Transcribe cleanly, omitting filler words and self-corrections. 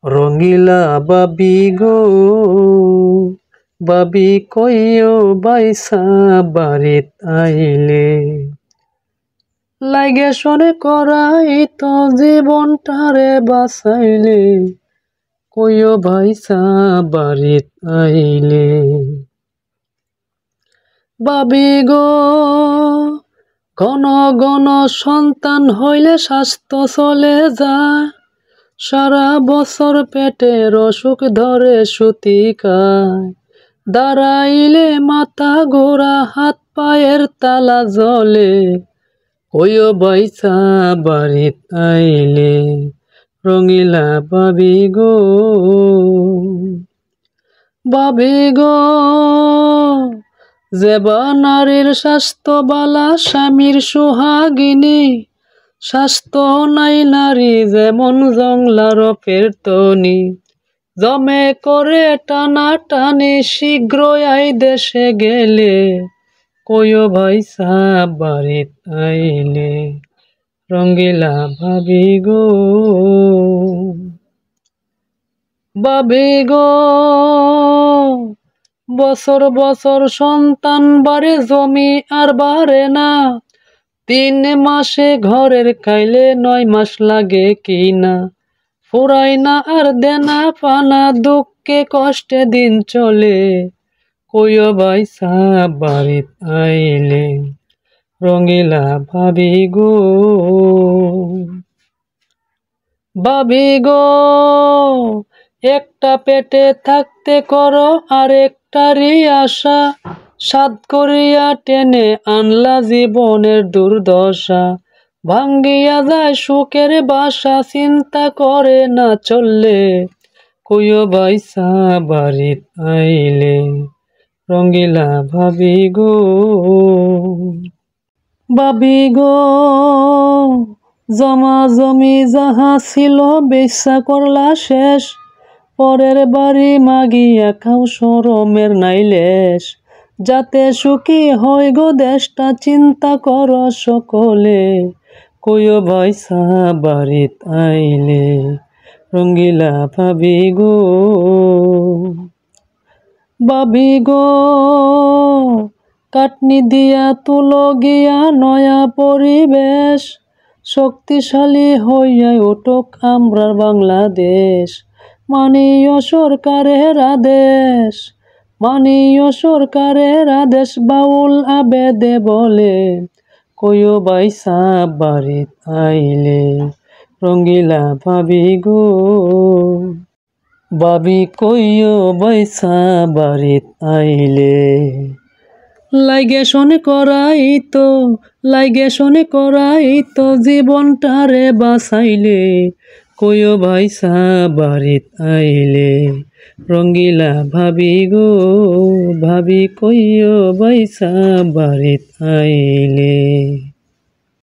রঙিলা বাবি গো বাবি কইও বাইসা বাড়িত আইলে লাগে শোনে করাই তো জীবনটারে বাঁচাইলে কইও বাইসা বাড়িত আইলে বাবি গো ঘন ঘন সন্তান হইলে স্বাস্থ্য চলে যায় সারা বছর পেটের অসুখ ধরে সুতিকায় দাঁড়াইলে মাথা ঘোরা হাত পায়ের তালা জ্বলে কইও বাইসা বাড়িত আইলে রঙিলা বাবি গো বাবি গো যেবা নারীর স্বাস্থ্য বালা স্বামীর সোহাগিনী স্বাস্থ্য নাই নারী যেমন জংলার পেরতনি জমে করে টানা টানি শীঘ্র আই দেশে গেলে কইও ভাইসা বাড়িত আইলে রঙ্গিলা ভাবি গো বাবি গো বছর বছর সন্তান বাড়ে জমি আর বাড়ে না 3 মাসে ঘরের খাইলে 9 মাস লাগে কিনা ফুরাই না আর দেনা পানা দুঃখে কষ্টে দিন চলে কইও বাইসা বাড়িত আইলে রঙিলা ভাবি গো বাবি গো একটা পেটে থাকতে করো আর একটারই আশা সাত করিয়া টেনে আনলা জীবনের দুর্দশা ভাঙ্গিয়া যায় সুখের বাসা চিন্তা করে না চললে কইও বাইসা বাড়িত আইলে রঙ্গিলা ভাবি গো বাবি গো জমা জমি যাহা ছিল বেচা করলা শেষ পরের বাড়ি মাগিয়া খাও শরমের নাইলেশ যাতে সুখী হয় গো দেশটা চিন্তা কর সকলে কইও বাইসা বাড়িত আইলে রঙ্গিলা ভাবি গো বাবি গো কাটনি দিয়া তুলো গিয়া নয়া পরিবেশ শক্তিশালী হইয়া উঠুক আমরার বাংলাদেশ মাননীয় সরকারের আদেশ মাননীয় সরকারের আদেশ বাউল আবেদে বলে কইও বাইসা বাড়িত আইলে রঙ্গিলা ভাবি গো বাবি কইও বাইসা বাড়িত আইলে লাগে শোনে করাই তো জীবনটারে বাঁচাইলে কইও বাইসা বাড়িত আইলে রঙ্গিলা ভাবি গো ভাবি কইও বাইসা বাড়িত আইলে।